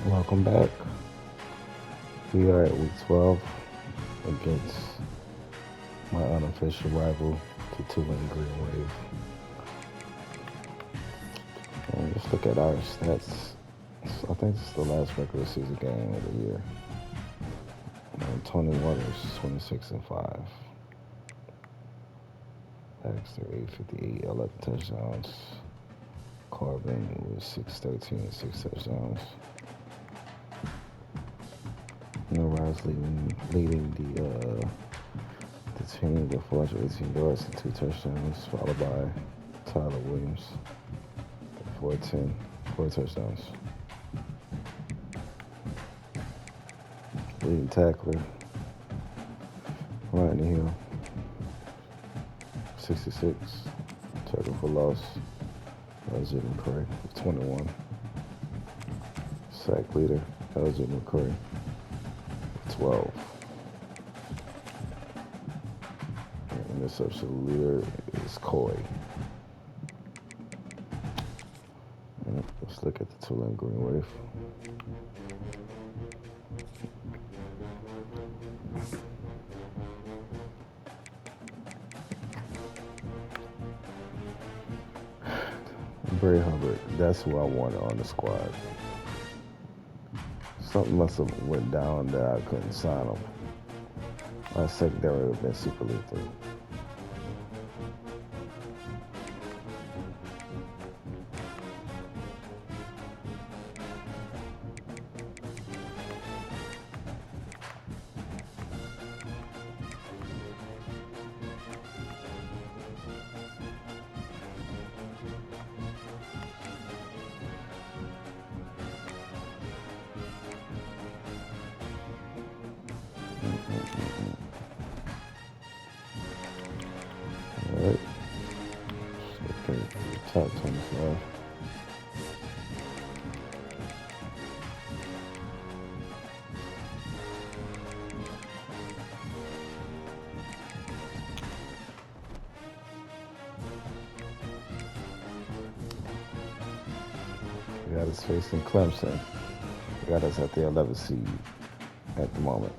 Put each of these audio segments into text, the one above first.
Welcome back. We are at week 12 against my unofficial rival, the Tulane Green Wave. And just look at our stats. I think this is the last regular season game of the year. 21 was 26 and 5. Baxter 858, 11 touchdowns. Corbin was 613, 6 touchdowns. Rise leading the team with 418 yards and 2 touchdowns, followed by Tyler Williams at 410, 4 touchdowns. Leading tackler, Ryan Hill, 66, tackle for loss. LJ McCray with 21. Sack leader, LJ McCray, 12. And interception leader is Coy. And let's look at the Tulane Green Wave. Bray Hubbard, that's who I wanted on the squad. Something must have went down that I couldn't sign him. My secondary would have been super lethal. Alright. Okay, top 25. We got us facing Clemson. We got us at the 11th seed at the moment.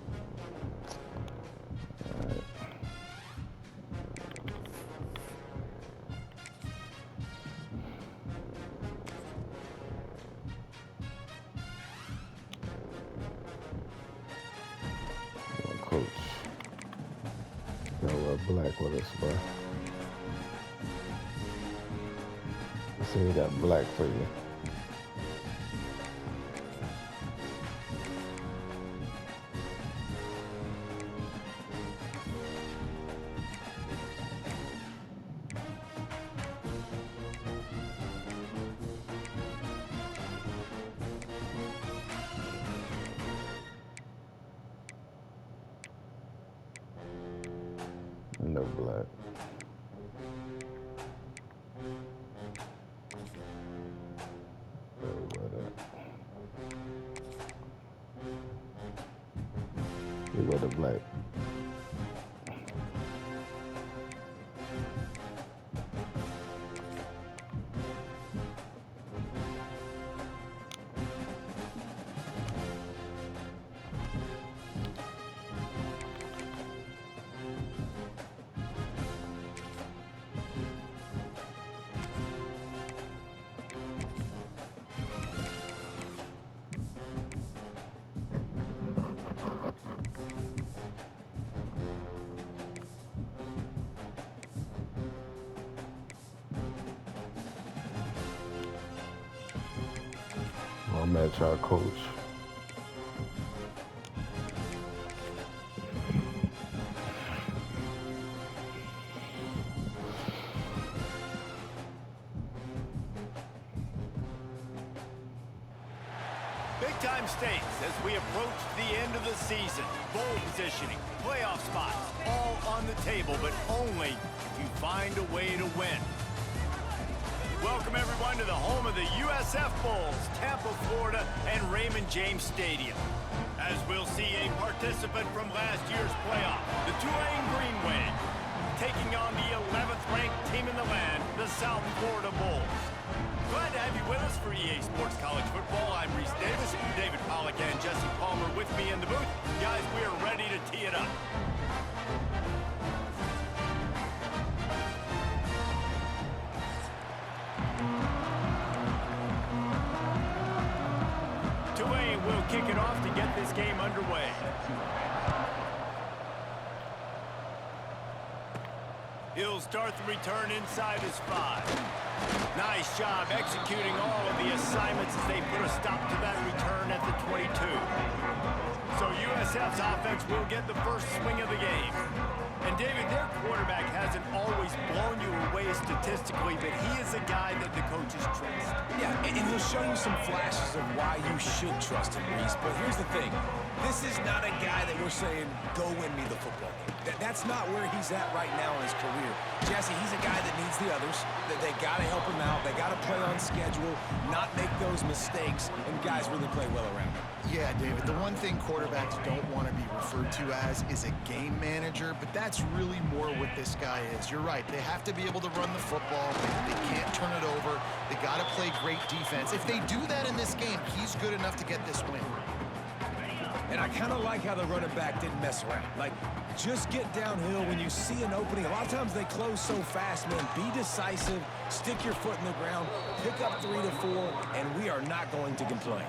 Coach, y'all wear black with us, bro. I say we got black for you. No black. Sorry about that. We wear the black. I'll match our coach. Big time stakes as we approach the end of the season. Bowl positioning, playoff spots, all on the table, but only if you find a way to win. Welcome everyone to the home of the USF Bulls, Tampa, Florida, and Raymond James Stadium. As we'll see a participant from last year's playoff, the Tulane Green Wave, taking on the 11th ranked team in the land, the South Florida Bulls. Glad to have you with us for EA Sports College Football. I'm Reese Davis. Day Pollock and Jesse Palmer with me in the booth. Guys, we are ready to tee it up. Tulane will kick it off to get this game underway. He'll start the return inside his 5. Nice job executing all of the assignments as they put a stop to that return at the 22. So USF's offense will get the first swing of the game. And David, their quarterback hasn't always blown you away statistically, but he is a guy that the coaches trust. Yeah, and he'll show you some flashes of why you should trust him, Reese. But here's the thing. This is not a guy that we're saying, go win me the football game. That's not where he's at right now in his career. Jesse, he's a guy that needs the others. They got to help him out. They got to play on schedule, not make those mistakes, and guys really play well around him. Yeah, David, the one thing quarterbacks don't want to be referred to as is a game manager, but that's really more what this guy is. You're right. They have to be able to run the football. They can't turn it over. They got to play great defense. If they do that in this game, he's good enough to get this win. And I kind of like how the running back didn't mess around. Like, just get downhill when you see an opening. A lot of times they close so fast, man. Be decisive, stick your foot in the ground, pick up 3 to 4, and we are not going to complain.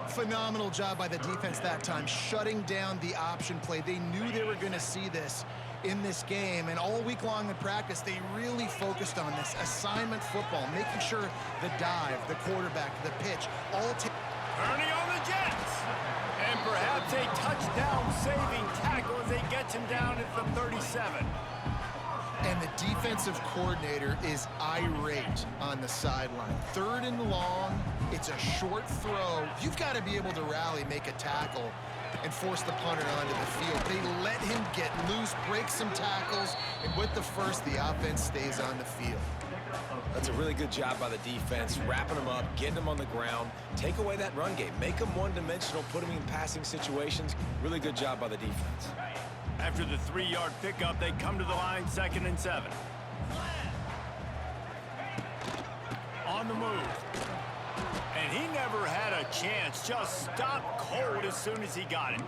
Phenomenal job by the defense that time, shutting down the option play. They knew they were going to see this in this game, and all week long in practice, they really focused on this assignment football, making sure the dive, the quarterback, the pitch, all Turning on the Jets. And perhaps a touchdown-saving tackle as they get him down at the 37. And the defensive coordinator is irate on the sideline. 3rd and long, it's a short throw. You've got to be able to rally, make a tackle, and force the punter onto the field. They let him get loose, break some tackles, and with the first, the offense stays on the field. That's a really good job by the defense, wrapping them up, getting them on the ground, take away that run game, make them one-dimensional, put them in passing situations. Really good job by the defense. After the 3-yard pickup, they come to the line, 2nd and 7. On the move. And he never had a chance, just stopped cold as soon as he got it.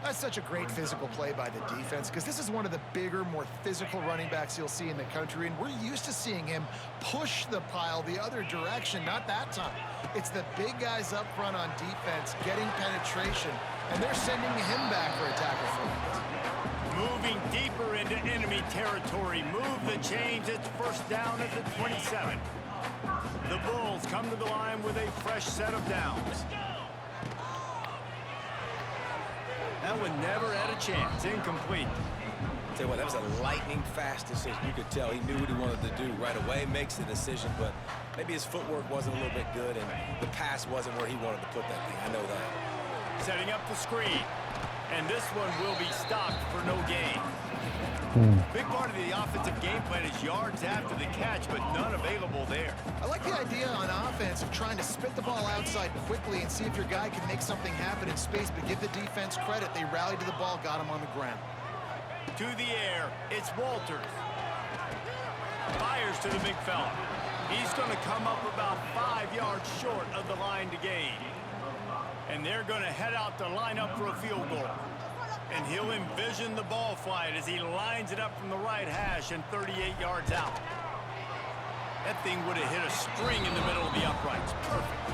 That's such a great physical play by the defense because this is one of the bigger, more physical running backs you'll see in the country, and we're used to seeing him push the pile the other direction. Not that time. It's the big guys up front on defense getting penetration, and they're sending him back for a tackle for it. Moving deeper into enemy territory. Move the chains. It's first down at the 27. The Bulls come to the line with a fresh set of downs. That one never had a chance. Incomplete. Tell you what, that was a lightning-fast decision. You could tell he knew what he wanted to do right away, makes the decision, but maybe his footwork wasn't a little bit good, and the pass wasn't where he wanted to put that thing. I know that. Setting up the screen. And this one will be stopped for no gain. Big part of the offensive game plan is yards after the catch, but none available there. I like the idea on offense of trying to spit the ball outside quickly and see if your guy can make something happen in space, but give the defense credit. They rallied to the ball, got him on the ground. To the air, it's Walters. Fires to the big fella. He's going to come up about 5 yards short of the line to gain. And they're going to head out to line up for a field goal. And he'll envision the ball flight as he lines it up from the right hash and 38 yards out. That thing would have hit a string in the middle of the uprights. Perfect.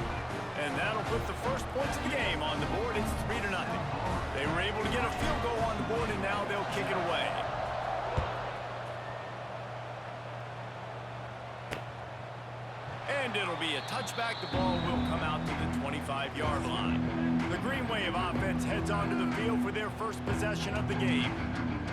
And that'll put the first points of the game on the board. It's 3-0. They were able to get a field goal on the board, and now they'll kick it away. And it'll be a touchback. The ball will come out to the 25-yard line. The Green Wave offense heads onto the field for their first possession of the game.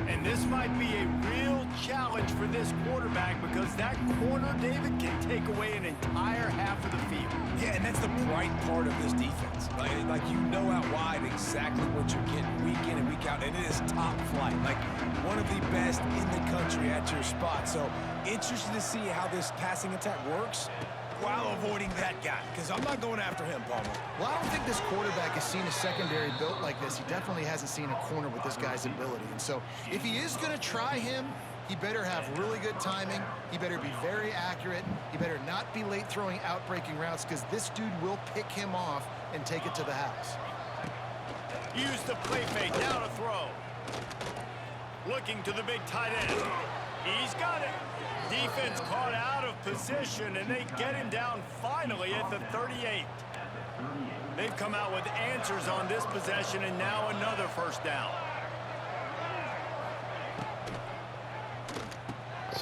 And this might be a real challenge for this quarterback because that corner, David, can take away an entire half of the field. Yeah, and that's the bright part of this defense. Like you know out wide exactly what you're getting week in and week out, and it is top flight. Like one of the best in the country at your spot. So interested to see how this passing attack works while avoiding that guy, because I'm not going after him, Palmer. Well, I don't think this quarterback has seen a secondary built like this. He definitely hasn't seen a corner with this guy's ability. And so if he is going to try him, He better have really good timing. He better be very accurate. He better not be late throwing out-breaking routes because this dude will pick him off and take it to the house. Use the play fake, now to throw. Looking to the big tight end. He's got it. Defense caught out of position, and they get him down finally at the 38. They've come out with answers on this possession, and now another first down.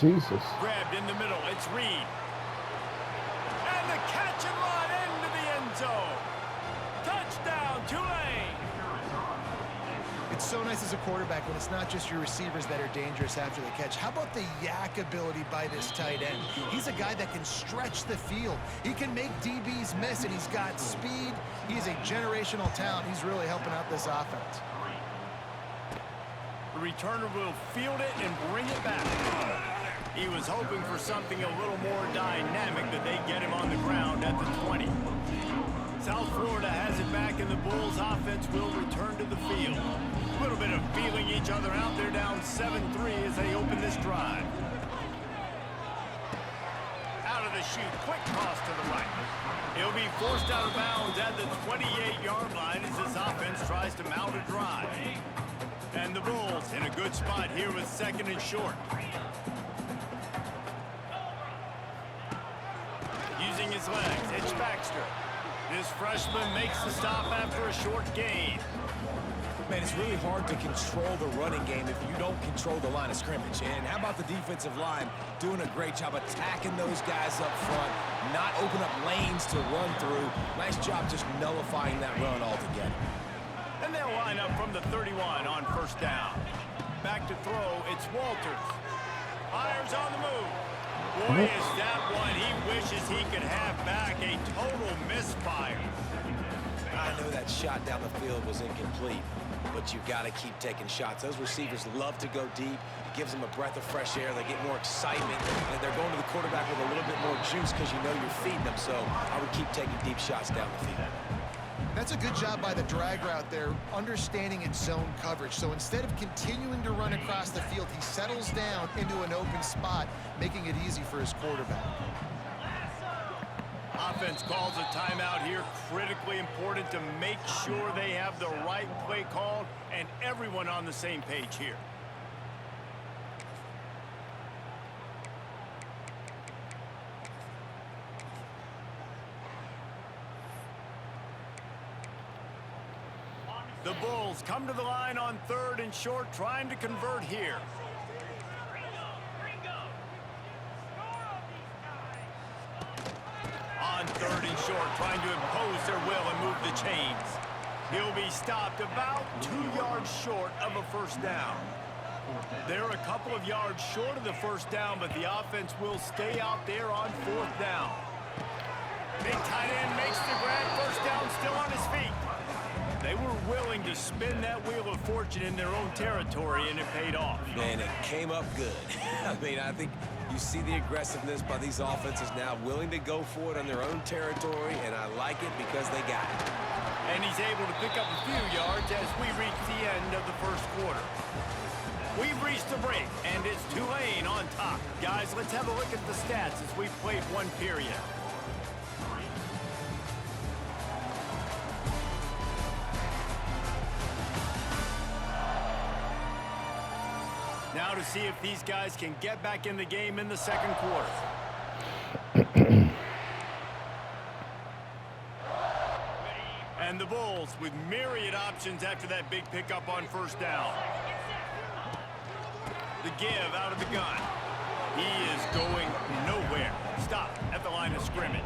Jesus. Grabbed in the middle. It's Reed. And the catch and run into the end zone. Touchdown, Tulane. It's so nice as a quarterback when it's not just your receivers that are dangerous after the catch. How about the yak ability by this tight end? He's a guy that can stretch the field. He can make DBs miss, and he's got speed. He's a generational talent. He's really helping out this offense. The returner will field it and bring it back. He was hoping for something a little more dynamic, that they get him on the ground at the 20. South Florida has it back, and the Bulls offense will return to the field. A little bit of feeling each other out. They're down 7-3 as they open this drive. Out of the chute, quick toss to the right. He'll be forced out of bounds at the 28-yard line as this offense tries to mount a drive. And the Bulls in a good spot here with second and short. Using his legs, it's Baxter. This freshman makes the stop after a short gain. Man, it's really hard to control the running game if you don't control the line of scrimmage. And how about the defensive line doing a great job attacking those guys up front, not open up lanes to run through. Nice job just nullifying that run altogether. And they'll line up from the 31 on first down. Back to throw, it's Walters. Fires on the move. Boy, is that one he wishes he could have back. A total misfire. I know that shot down the field was incomplete, but you've got to keep taking shots. Those receivers love to go deep. It gives them a breath of fresh air. They get more excitement, and they're going to the quarterback with a little bit more juice because you know you're feeding them. So I would keep taking deep shots down the field. That's a good job by the drag route there, understanding its zone coverage. So instead of continuing to run across the field, he settles down into an open spot, making it easy for his quarterback. Offense calls a timeout here. Critically important to make sure they have the right play called and everyone on the same page here. The Bulls come to the line on third and short, trying to convert here. On third and short, trying to impose their will and move the chains. He'll be stopped about 2 yards short of a first down. They're a couple of yards short of the first down, but the offense will stay out there on fourth down. Big tight end makes the grab, first down, still on his feet. They were willing to spin that wheel of fortune in their own territory, and it paid off. Man, it came up good. I mean, I think you see the aggressiveness by these offenses now, willing to go for it on their own territory, and I like it because they got it. And he's able to pick up a few yards as we reach the end of the first quarter. We've reached the break, and it's Tulane on top. Guys, let's have a look at the stats as we've played one period. Now to see if these guys can get back in the game in the second quarter. And the Bulls with myriad options after that big pickup on first down. The give out of the gun. He is going nowhere. Stop at the line of scrimmage.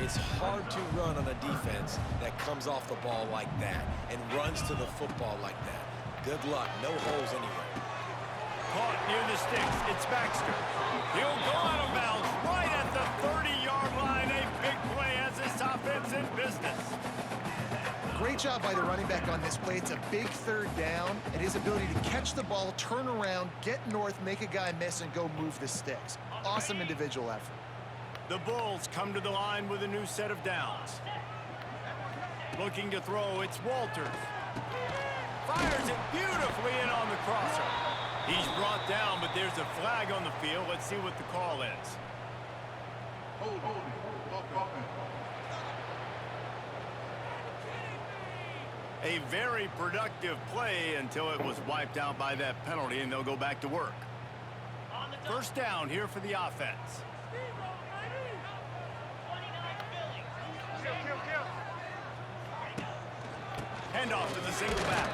It's hard to run on a defense that comes off the ball like that and runs to the football like that. Good luck. No holes anywhere. Caught near the sticks. It's Baxter. He'll go out of bounds right at the 30-yard line. A big play as this offense in business. Great job by the running back on this play. It's a big third down, and his ability to catch the ball, turn around, get north, make a guy miss, and go move the sticks. Awesome individual effort. The Bulls come to the line with a new set of downs. Looking to throw, it's Walters. Fires it beautifully in on the crosser. He's brought down, but there's a flag on the field. Let's see what the call is. A very productive play until it was wiped out by that penalty, and they'll go back to work. First down here for the offense. Handoff to the single back.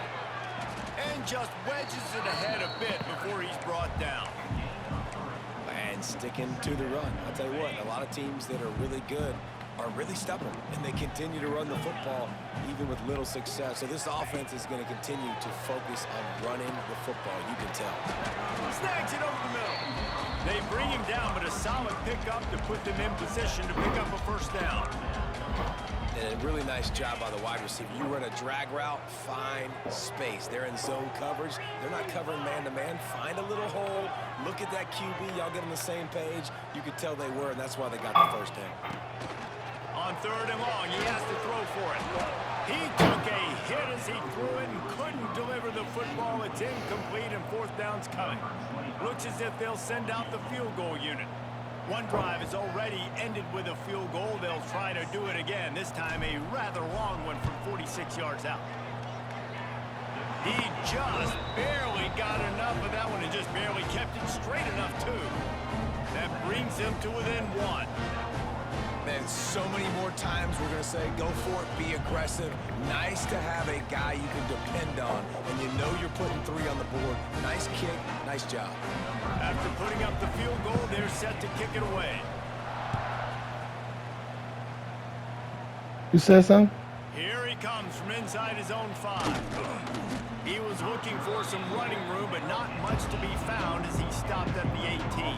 And just wedges it ahead a bit before he's brought down. And sticking to the run. I'll tell you what, a lot of teams that are really good are really stubborn, and they continue to run the football even with little success. So this offense is going to continue to focus on running the football, you can tell. Snags it over the middle. They bring him down, but a solid pickup to put them in position to pick up a first down. And a really nice job by the wide receiver. You run a drag route, find space. They're in zone coverage. They're not covering man-to-man. Find a little hole. Look at that QB. Y'all get on the same page. You could tell they were, and that's why they got the first down. On third and long, he has to throw for it. He took a hit as he threw it and couldn't deliver the football. It's incomplete, and fourth down's coming. Looks as if they'll send out the field goal unit. One drive is already ended with a field goal. They'll try to do it again, this time a rather long one from 46 yards out. He just barely got enough of that one and just barely kept it straight enough, too. That brings him to within one. Man, so many more times we're going to say, go for it, be aggressive. Nice to have a guy you can depend on, and you know you're putting three on the board. Nice kick, nice job. After putting up the field goal, they're set to kick it away. You said something? Here he comes from inside his own 5. He was looking for some running room, but not much to be found as he stopped at the 18.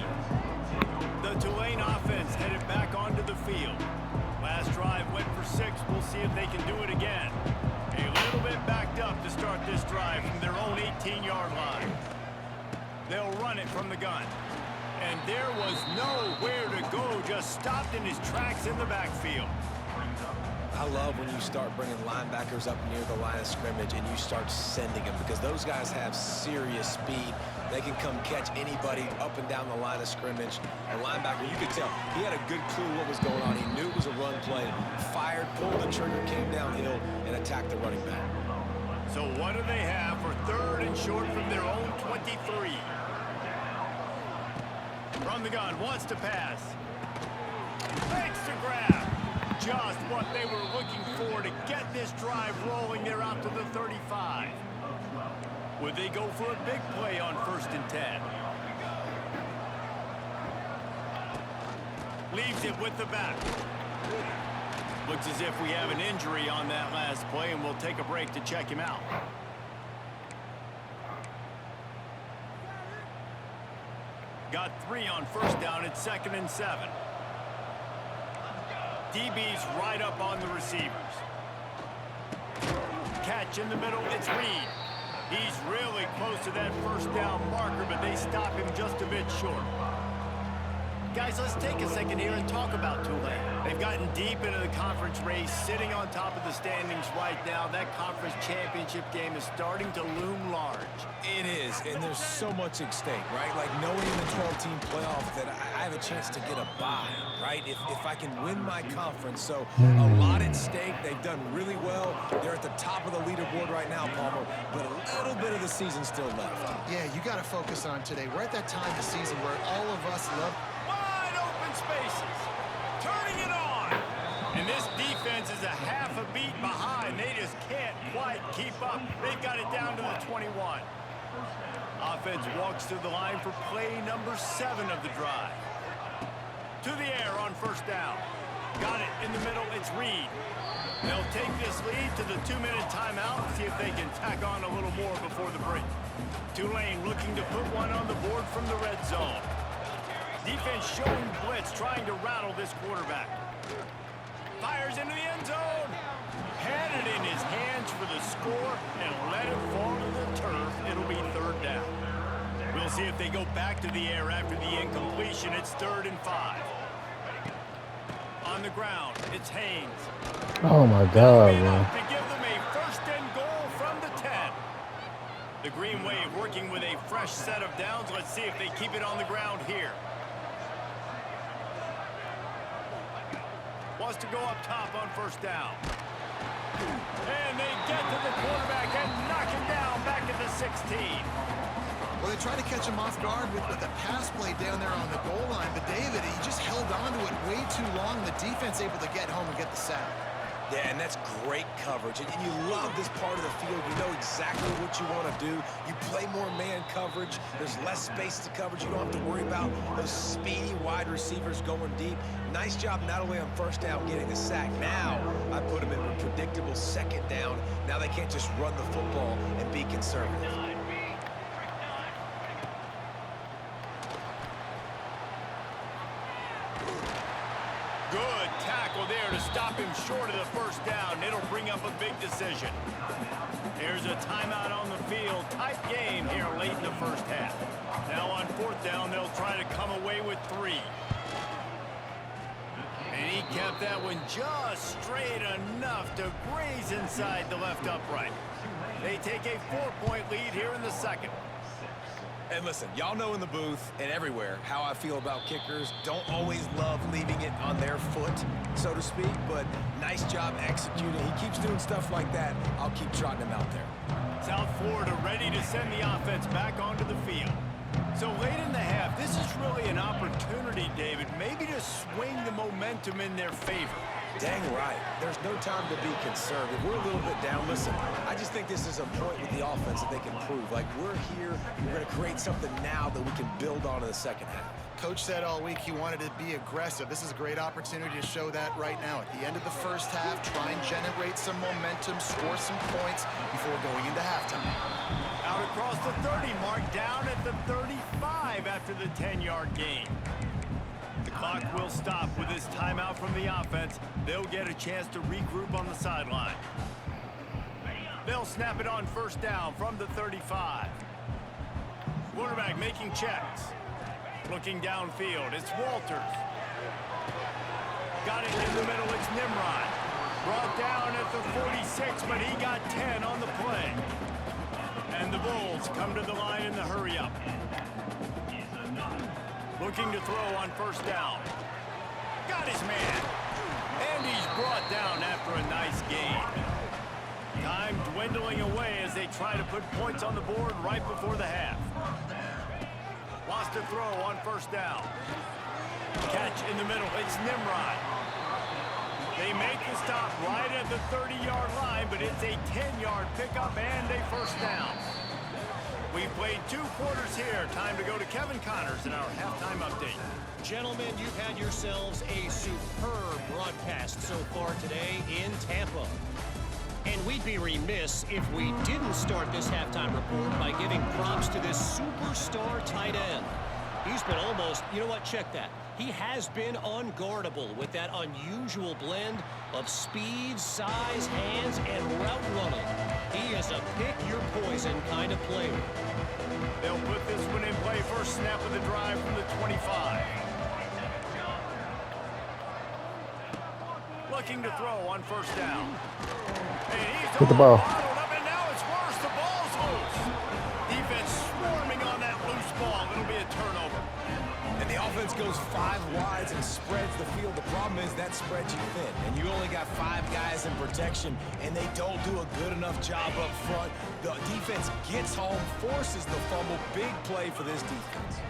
The Tulane offense headed back onto the field. Last drive went for 6. We'll see if they can do it again. A little bit backed up to start this drive from their own 18-yard line. They'll run it from the gun. And there was nowhere to go, just stopped in his tracks in the backfield. I love when you start bringing linebackers up near the line of scrimmage and you start sending them, because those guys have serious speed. They can come catch anybody up and down the line of scrimmage. A linebacker, you could tell, he had a good clue what was going on. He knew it was a run play, fired, pulled the trigger, came downhill, and attacked the running back. So what do they have for third and short from their own 23? From the gun, wants to pass. Makes the grab. Just what they were looking for to get this drive rolling. They're out to the 35. Would they go for a big play on 1st and 10? Leaves it with the back. Looks as if we have an injury on that last play, and we'll take a break to check him out. Got 3 on first down. It's 2nd and 7. DB's right up on the receivers. Catch in the middle, it's Reed. He's really close to that first down marker, but they stop him just a bit short. Guys, let's take a second here and talk about Tulane. They've gotten deep into the conference race, sitting on top of the standings right now. That conference championship game is starting to loom large. It is, and there's so much at stake, right? Like knowing in the 12-team playoff that I have a chance to get a bye, right? If I can win my conference. So a lot at stake. They've done really well. They're at the top of the leaderboard right now, Palmer, but a little bit of the season still left. Yeah, you got to focus on today. We're at that time of the season where all of us love spaces, turning it on, and this defense is a half a beat behind. They just can't quite keep up. They've got it down to the 21. Offense walks to the line for play number 7 of the drive. To the air on first down. Got it in the middle. It's Reed. They'll take this lead to the 2-minute timeout and see if they can tack on a little more before the break. Tulane looking to put one on the board from the red zone. Defense showing blitz, trying to rattle this quarterback. Fires into the end zone. Had it in his hands for the score and let it fall to the turf. It'll be 3rd down. We'll see if they go back to the air after the incompletion. It's 3rd and 5. On the ground, it's Haynes. Oh, my God, man. To give them a 1st and goal from the 10. The Green Wave working with a fresh set of downs. Let's see if they keep it on the ground here. Wants to go up top on first down. And they get to the quarterback and knock him down back at the 16. Well, they tried to catch him off guard with a pass play down there on the goal line, but David, he just held on to it way too long. The defense able to get home and get the sack. Yeah, and that's great coverage. And you love this part of the field. You know exactly what you want to do. You play more man coverage. There's less space to coverage. You don't have to worry about those speedy wide receivers going deep. Nice job not only on first down getting the sack. Now I put them in a predictable second down. Now they can't just run the football and be conservative. Good tackle there to stop him short of the first down. It'll bring up a big decision. There's a timeout on the field. Tight game here late in the first half. Now on fourth down, they'll try to come away with 3. And he kept that one just straight enough to graze inside the left upright. They take a 4-point lead here in the second. And listen, y'all know in the booth and everywhere how I feel about kickers. Don't always love leaving it on their foot, so to speak, but nice job executing. He keeps doing stuff like that. I'll keep trotting him out there. South Florida ready to send the offense back onto the field. So late in the half, this is really an opportunity, David, maybe to swing the momentum in their favor. Dang right. There's no time to be conservative. We're a little bit down. Listen, I just think this is a point with the offense that they can prove. Like, we're here. We're going to create something now that we can build on in the second half. Coach said all week he wanted to be aggressive. This is a great opportunity to show that right now. At the end of the first half, try and generate some momentum, score some points before going into halftime. Out across the 30 mark, down at the 35 after the 10-yard gain. The clock will stop with this timeout from the offense. They'll get a chance to regroup on the sideline. They'll snap it on first down from the 35. Quarterback making checks. Looking downfield, it's Walters. Got it in the middle, it's Nimrod. Brought down at the 46, but he got 10 on the play. And the Bulls come to the line in the hurry-up. Looking to throw on first down. Got his man. And he's brought down after a nice gain. Time dwindling away as they try to put points on the board right before the half. Wants to throw on first down. Catch in the middle. It's Nimrod. They make the stop right at the 30-yard line, but it's a 10-yard pickup and a first down. We've played 2 quarters here. Time to go to Kevin Connors in our halftime update. Gentlemen, you've had yourselves a superb broadcast so far today in Tampa. And we'd be remiss if we didn't start this halftime report by giving props to this superstar tight end. He's been almost, you know what, check that. He has been unguardable with that unusual blend of speed, size, hands, and route running. He is a pick-your-poison kind of player. They'll put this one in play. First snap of the drive from the 25. Looking to throw on first down. And he's Get the ball. bottled up, and now it's worse. The ball's loose. Defense swarming on that loose ball. It'll be a turnover. And the offense goes 5 wides and spreads the field. The problem is that spreads you thin, and you only got 5 guys in protection, and they don't do a good enough job up front. The defense gets home, forces the fumble. Big play for this defense.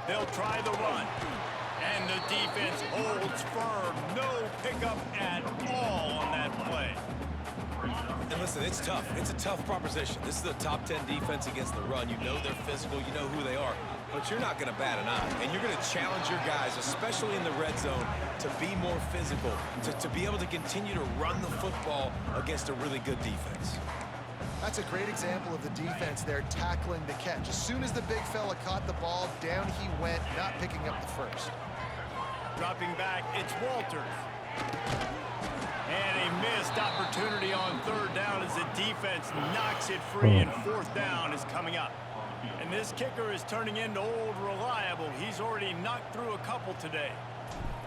They'll try the run. And the defense holds firm. No pickup at all on that play. And listen, it's tough. It's a tough proposition. This is the top 10 defense against the run. You know they're physical. You know who they are. But you're not going to bat an eye. And you're going to challenge your guys, especially in the red zone, to be more physical, to be able to continue to run the football against a really good defense. That's a great example of the defense there tackling the catch. As soon as the big fella caught the ball, down he went, not picking up the first. Dropping back, it's Walters. And a missed opportunity on third down as the defense knocks it free, and fourth down is coming up. And this kicker is turning into old reliable. He's already knocked through a couple today.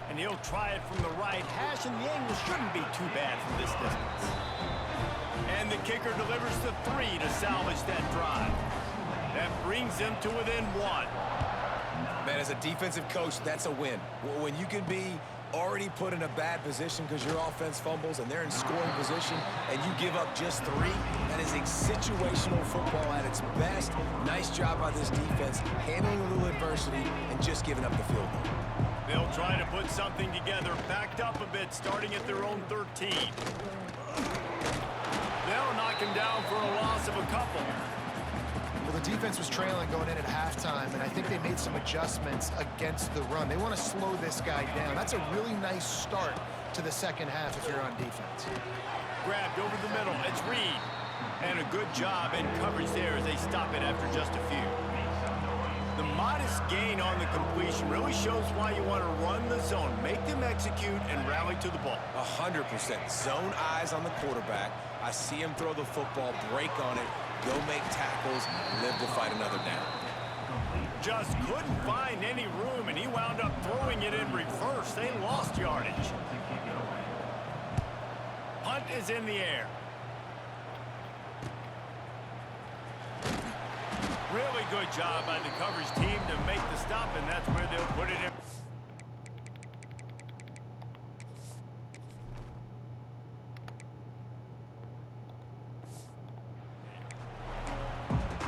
And he'll try it from the right hash, and the angle shouldn't be too bad from this distance. And the kicker delivers the 3 to salvage that drive. That brings them to within 1. Man, as a defensive coach, that's a win. When you can be already put in a bad position because your offense fumbles and they're in scoring position and you give up just 3, that is a situational football at its best. Nice job by this defense, handling a little adversity and just giving up the field goal. They'll try to put something together, backed up a bit, starting at their own 13. They'll knock him down for a loss of a couple. Well, the defense was trailing going in at halftime, and I think they made some adjustments against the run. They want to slow this guy down. That's a really nice start to the second half if you're on defense. Grabbed over the middle. It's Reed. And a good job in coverage there as they stop it after just a few. The modest gain on the completion really shows why you want to run the zone. Make them execute and rally to the ball. 100%. Zone eyes on the quarterback. I see him throw the football, break on it, go make tackles, live to fight another down. Just couldn't find any room, and he wound up throwing it in reverse. They lost yardage. Punt is in the air. Really good job by the coverage team to make the stop, and that's where they'll put it in.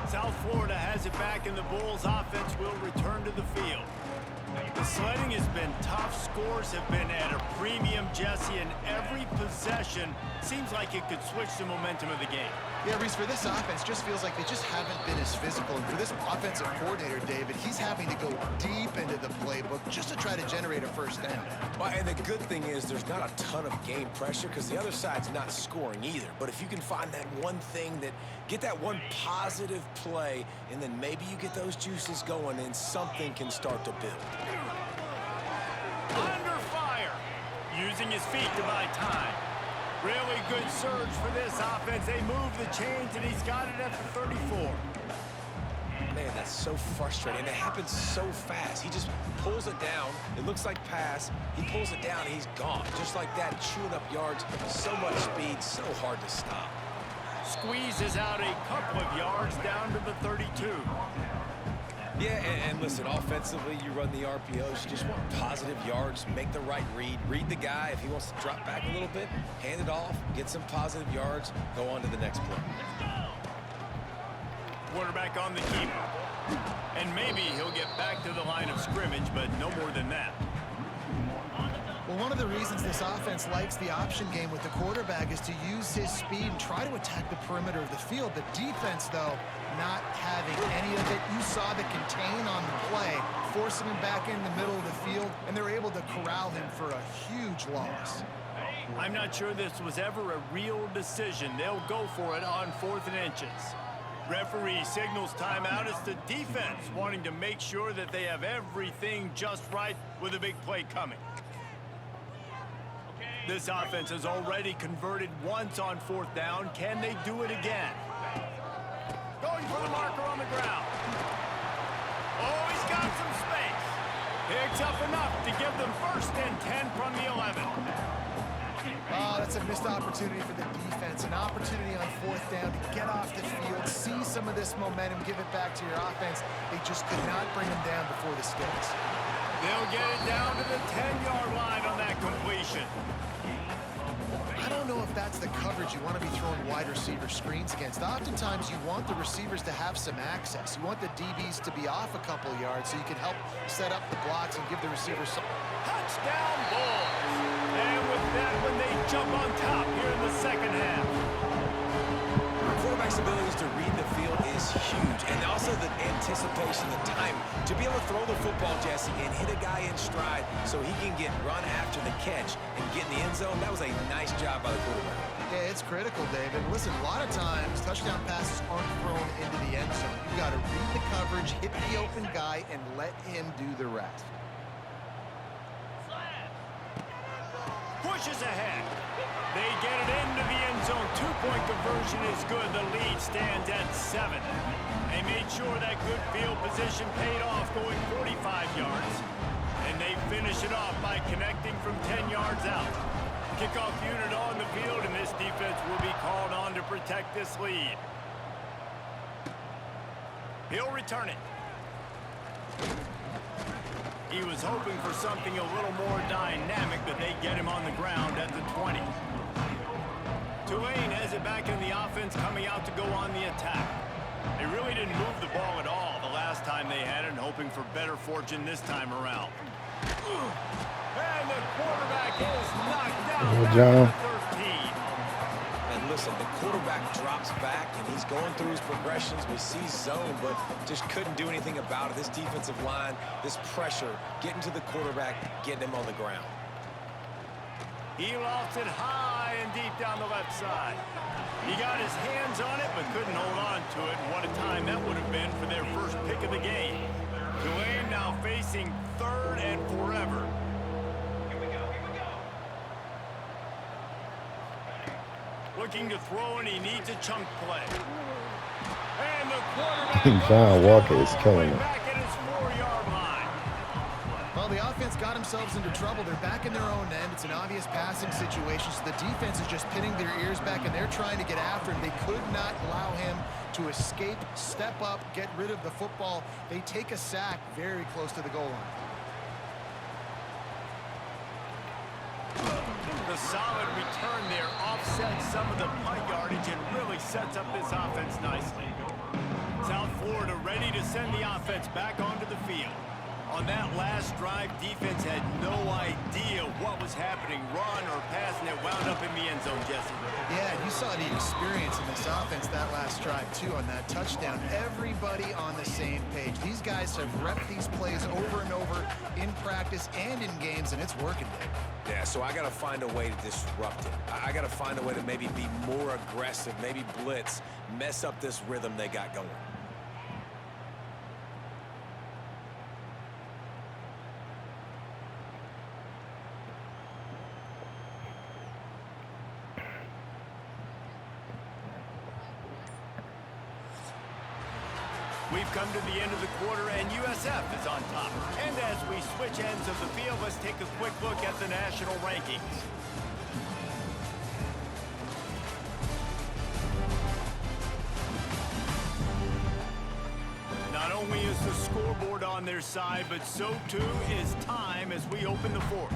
South Florida has it back, and the Bulls offense will return to the field. The sledding has been tough. Scores have been at a premium, Jesse, and every possession seems like it could switch the momentum of the game. Yeah, Reese, for this offense, just feels like they just haven't been as physical. And for this offensive coordinator, David, he's having to go deep into the playbook just to try to generate a first down. Well, and the good thing is there's not a ton of game pressure because the other side's not scoring either. But if you can find that one thing that, get that one positive play, and then maybe you get those juices going and something can start to build. Under fire, using his feet to buy time. Really good surge for this offense. They move the chains, and he's got it at the 34. Man, that's so frustrating. It happens so fast. He just pulls it down. It looks like pass. He pulls it down, and he's gone. Just like that, chewing up yards. So much speed, so hard to stop. Squeezes out a couple of yards down to the 32. Yeah, and listen, offensively, you run the RPOs. You just want positive yards, make the right read. Read the guy. If he wants to drop back a little bit, hand it off, get some positive yards, go on to the next play. Quarterback on the keeper. And maybe he'll get back to the line of scrimmage, but no more than that. Well, one of the reasons this offense likes the option game with the quarterback is to use his speed and try to attack the perimeter of the field. The defense, though, not having any of it. You saw the contain on the play, forcing him back in the middle of the field, and they're able to corral him for a huge loss. I'm not sure this was ever a real decision. They'll go for it on 4th and inches. Referee signals timeout. It's the defense wanting to make sure that they have everything just right with a big play coming. This offense has already converted once on 4th down. Can they do it again? Going for the marker on the ground. Oh, he's got some space. Picks up enough to give them 1st and 10 from the 11. Oh, that's a missed opportunity for the defense. An opportunity on 4th down to get off the field, see some of this momentum, give it back to your offense. They just could not bring them down before the sticks. They'll get it down to the 10-yard line on that completion. I don't know if that's the coverage you want to be throwing wide receiver screens against. Oftentimes, you want the receivers to have some access. You want the DBs to be off a couple yards so you can help set up the blocks and give the receivers some... Touchdown, Bulls! And with that one, they jump on top here in the second half. The quarterback's abilities to read the field is huge, and also the anticipation, the time to be able to throw the football, Jesse, and hit a guy in stride so he can get run after the catch and get in the end zone. That was a nice job by the quarterback. Yeah, it's critical, David. Listen, a lot of times, touchdown passes aren't thrown into the end zone. You've got to read the coverage, hit the open guy, and let him do the rest. Pushes ahead. They get it into the end zone. 2-point conversion is good. The lead stands at 7. They made sure that good field position paid off, going 45 yards. And they finish it off by connecting from 10 yards out. Kickoff unit on the field, and this defense will be called on to protect this lead. He'll return it. He was hoping for something a little more dynamic, but they get him on the ground at the 20. Tulane has it back in the offense, coming out to go on the attack. They really didn't move the ball at all the last time they had it, hoping for better fortune this time around. And the quarterback is knocked down back at the 13. And listen, the quarterback drops back, and he's going through his progressions. We see zone, but just couldn't do anything about it. This defensive line, this pressure, getting to the quarterback, getting him on the ground. He lofts it high and deep down the left side. He got his hands on it, but couldn't hold on to it. What a time that would have been for their first pick of the game. Tulane now facing 3rd and forever. Looking to throw, and he needs a chunk play. And the quarterback John Walker is killing it. back at his 4-yard line. Well, the offense got themselves into trouble. They're back in their own end. It's an obvious passing situation, so the defense is just pinning their ears back, and they're trying to get after him. They could not allow him to escape, step up, get rid of the football. They take a sack very close to the goal line. The solid return there offsets some of the punt yardage and really sets up this offense nicely. South Florida ready to send the offense back onto the field. On that last drive, defense had no idea what was happening. Run or pass, and it wound up in the end zone, Jesse. Yeah, you saw the experience in this offense that last drive, too, on that touchdown. Everybody on the same page. These guys have repped these plays over and over in practice and in games, and it's working, Dave. Yeah, so I got to find a way to disrupt it. I got to find a way to maybe be more aggressive, maybe blitz, mess up this rhythm they got going. We've come to the end of the quarter, and USF is on top. And as we switch ends of the field, let's take a quick look at the national rankings. Not only is the scoreboard on their side, but so too is time as we open the 4th.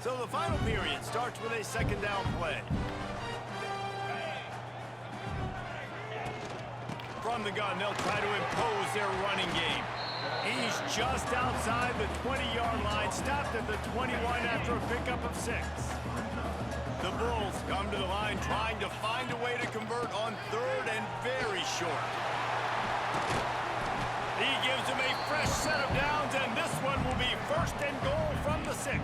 So the final period starts with a 2nd down play. From the gun, they'll try to impose their running game. He's just outside the 20-yard line, stopped at the 21 after a pickup of 6. The Bulls come to the line trying to find a way to convert on 3rd and very short. He gives them a fresh set of downs, and this one will be 1st and goal from the 6.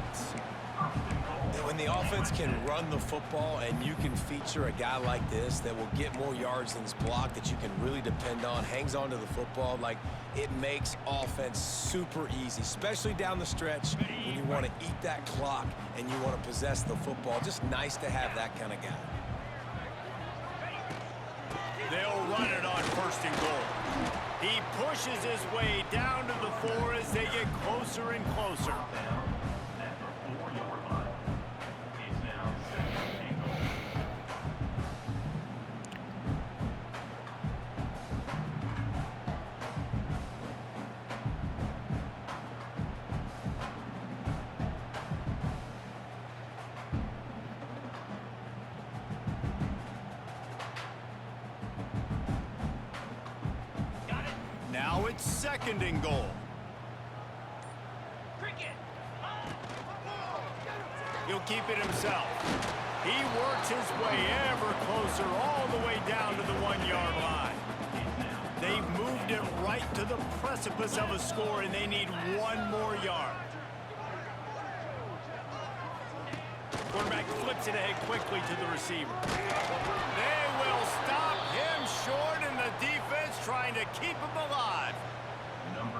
When the offense can run the football and you can feature a guy like this that will get more yards than his block, that you can really depend on, hangs on to the football, like, it makes offense super easy, especially down the stretch when you want to eat that clock and you want to possess the football. Just nice to have that kind of guy. They'll run it on 1st and goal. He pushes his way down to the 4 as they get closer and closer. Now it's 2nd and goal. He'll keep it himself. He works his way ever closer all the way down to the 1-yard line. They've moved it right to the precipice of a score, and they need 1 more yard. Quarterback flips it ahead quickly to the receiver. They will stop him short, and the defense trying to keep him alive.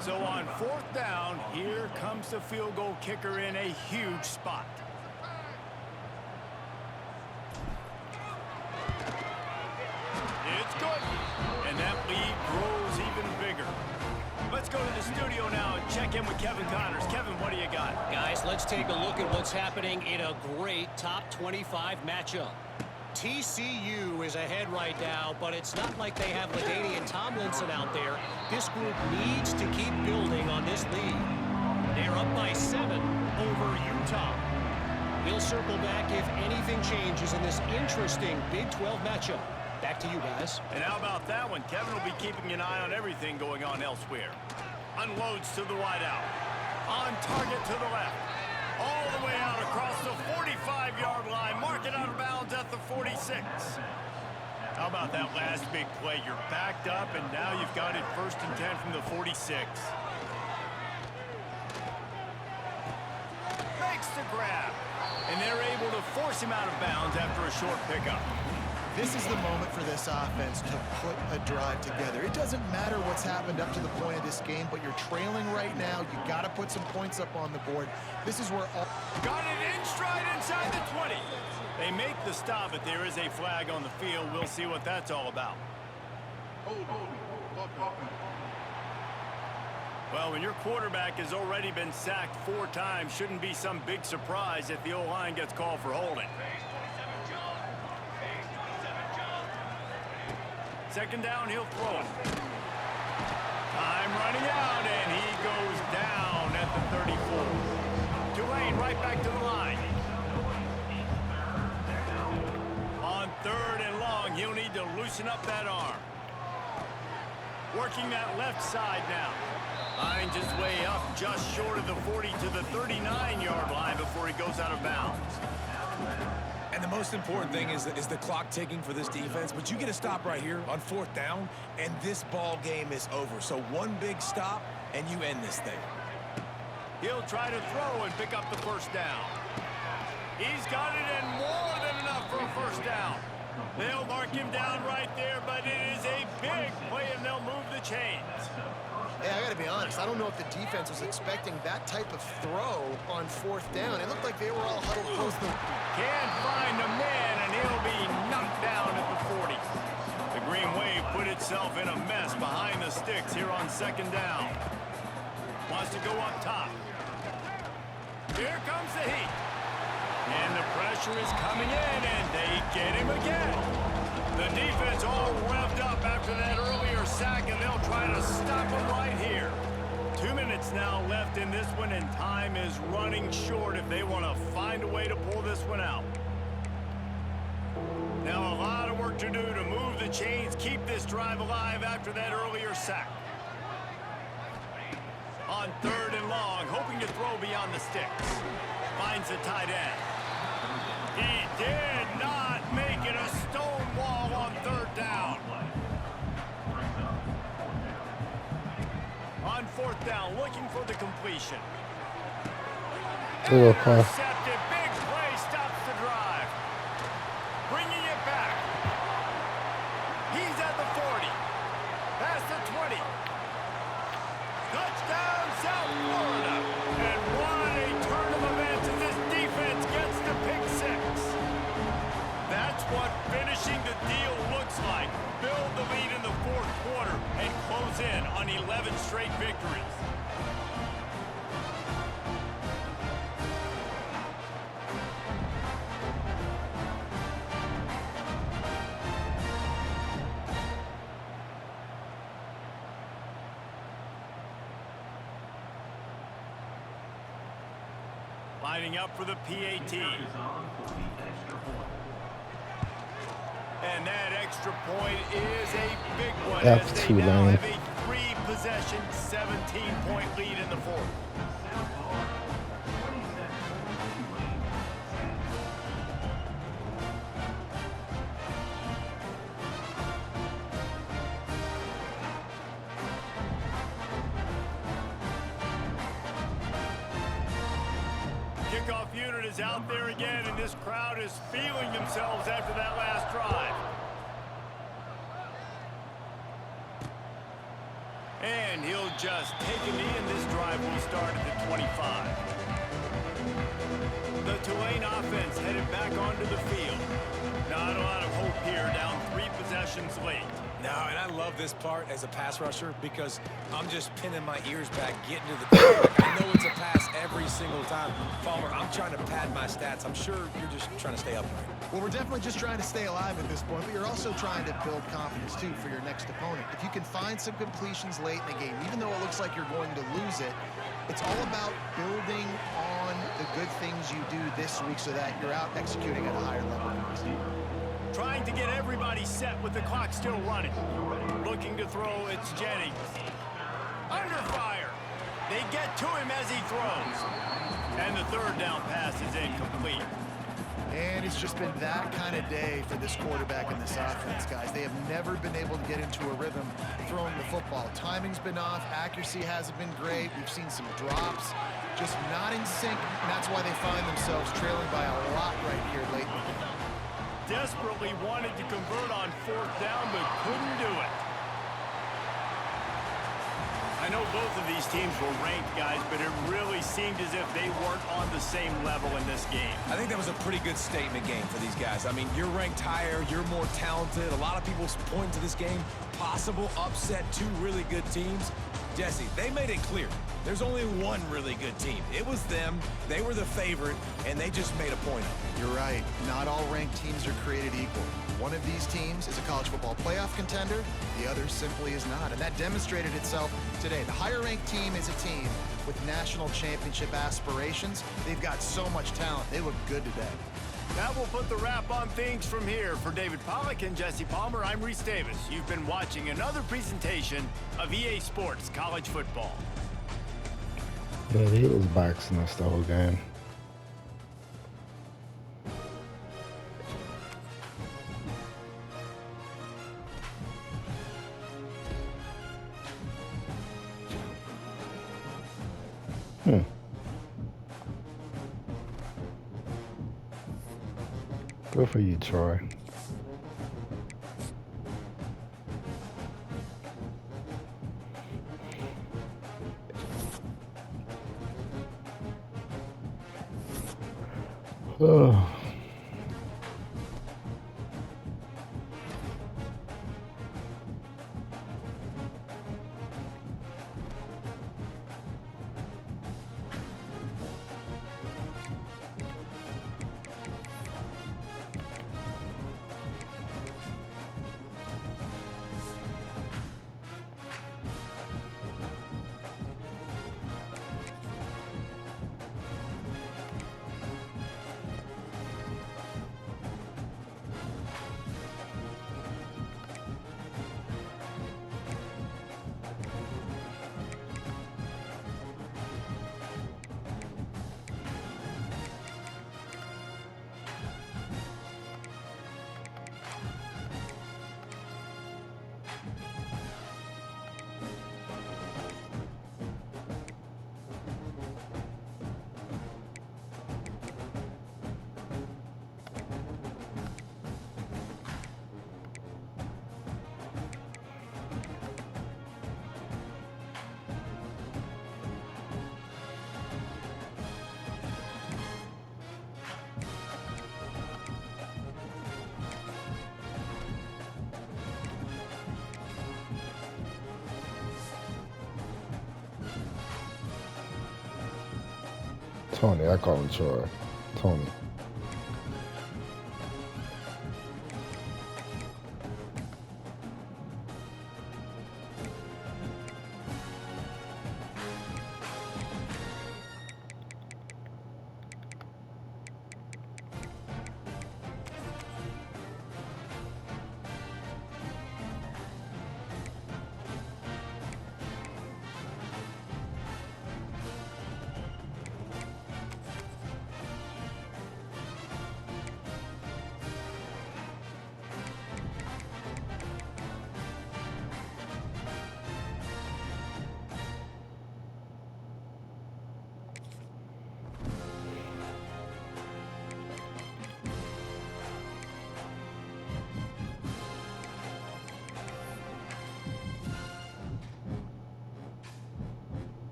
So on 4th down, here comes the field goal kicker in a huge spot. It's good, and that lead grows even bigger. Let's Let's go to the studio now and check in with Kevin Connors. Kevin, what do you got? Guys, let's take a look at what's happening in a great top 25 matchup. TCU is ahead right now, but it's not like they have LaDainian Tomlinson out there. This group needs to keep building on this lead. They're up by 7 over Utah. We'll circle back if anything changes in this interesting Big 12 matchup. Back to you guys. And how about that one? Kevin will be keeping an eye on everything going on elsewhere. Unloads to the wideout. On target to the left. All the way out across the 45-yard line. Mark it out of bounds at the 46. How about that last big play? You're backed up, and now you've got it 1st and 10 from the 46. Makes the grab. And they're able to force him out of bounds after a short pickup. This is the moment for this offense to put a drive together. It doesn't matter what's happened up to the point of this game, but you're trailing right now. You got to put some points up on the board. This is where all... Got it in stride inside the 20. They make the stop, but there is a flag on the field. We'll see what that's all about. Well, when your quarterback has already been sacked 4 times, shouldn't be some big surprise if the O-line gets called for holding. 2nd down, he'll throw it. Time running out, and he goes down at the 34. Tulane right back to the line. On 3rd and long, he'll need to loosen up that arm. Working that left side now. Finds his way up just short of the 40 to the 39-yard line before he goes out of bounds. And the most important thing is the clock ticking for this defense, but you get a stop right here on 4th down, and this ball game is over. So one big stop, and you end this thing. He'll try to throw and pick up the 1st down. He's got it in more than enough for a 1st down. They'll mark him down right there, but it is a big play, and they'll move the chains. Hey, I got to be honest. I don't know if the defense was expecting that type of throw on 4th down. It looked like they were all huddled close to... Can't find a man, and he'll be knocked down at the 40. The Green Wave put itself in a mess behind the sticks here on 2nd down. Wants to go up top. Here comes the heat. And the pressure is coming in, and they get him again. The defense all revved up after that earlier sack, and they'll try to stop him right here. 2 minutes now left in this one, and time is running short if they want to find a way to pull this one out. Now a lot of work to do to move the chains, keep this drive alive after that earlier sack. On 3rd and long, hoping to throw beyond the sticks. Finds the tight end. He did not make it a stone wall on 3rd down. On 4th down, looking for the completion. Intercepted. Big play stops the drive. Bringing it back. He's at the 40. Past the 20. Touchdown, South Florida. And what a turn of events as this defense gets the pick 6. That's what finishing the deal looks like. Build the lead in the 4th quarter and close in on 11 straight victories. Lining up for the PAT. And that extra point is a big one. That's as they Tulane. now have a 3-possession, 17-point lead in the 4th. Kickoff unit is out there again, and this crowd is feeling themselves after that last drive. And he'll just take a knee, and this drive will start at the 25. The Tulane offense headed back onto the field. Not a lot of hope here, down 3 possessions late. No, and I love this part as a pass rusher because I'm just pinning my ears back, getting to the quarterback. I know it's a pass every single time. Palmer, I'm trying to pad my stats. I'm sure you're just trying to stay upright. Well, we're definitely just trying to stay alive at this point, but you're also trying to build confidence, too, for your next opponent. If you can find some completions late in the game, even though it looks like you're going to lose it, it's all about building on the good things you do this week so that you're out executing at a higher level. Trying to get everybody set with the clock still running. Looking to throw, it's Jennings. Under fire. They get to him as he throws. And the third down pass is incomplete. And it's just been that kind of day for this quarterback and this offense, guys. They have never been able to get into a rhythm throwing the football. Timing's been off. Accuracy hasn't been great. We've seen some drops. Just not in sync, and that's why they find themselves trailing by a lot right here late in the game. Desperately wanted to convert on fourth down, but couldn't do it. I know both of these teams were ranked, guys, but it really seemed as if they weren't on the same level in this game. I think that was a pretty good statement game for these guys. I mean, you're ranked higher, you're more talented. A lot of people point to this game, possible upset, two really good teams. Jesse, they made it clear. There's only one really good team. It was them. They were the favorite, and they just made a point of it. You're right. Not all ranked teams are created equal. One of these teams is a college football playoff contender. The other simply is not, and that demonstrated itself today. The higher-ranked team is a team with national championship aspirations. They've got so much talent. They look good today. That will put the wrap on things from here. For David Pollack and Jesse Palmer, I'm Reese Davis. You've been watching another presentation of EA Sports College Football. Yeah, he was boxing us the whole game. Good for you, Troy. Oh. Tony, I call him Troy. Tony.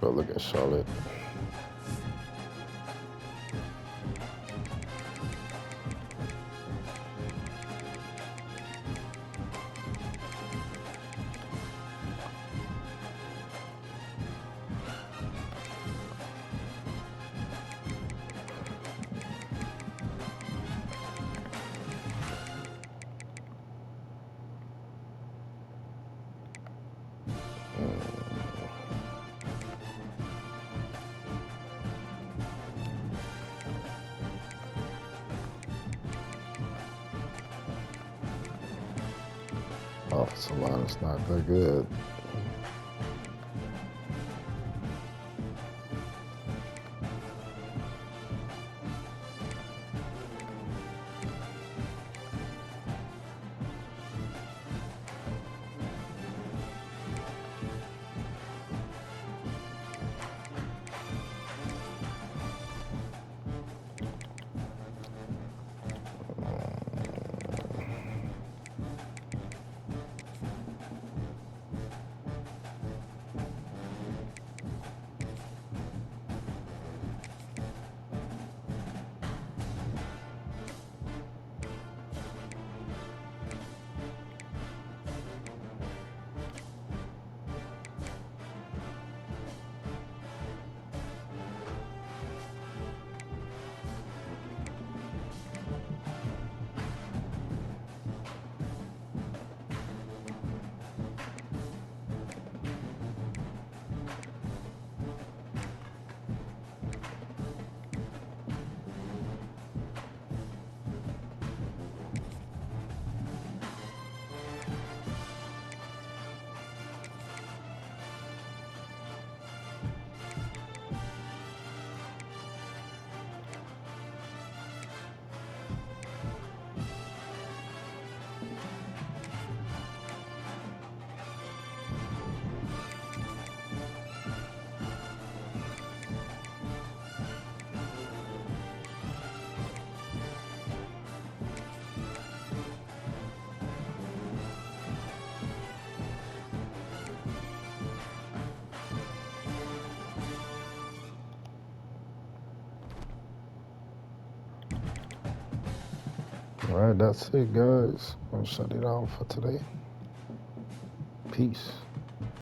Go look at Charlotte. Offensive line is not that good. All right, that's it, guys. I'll shut it off for today. Peace.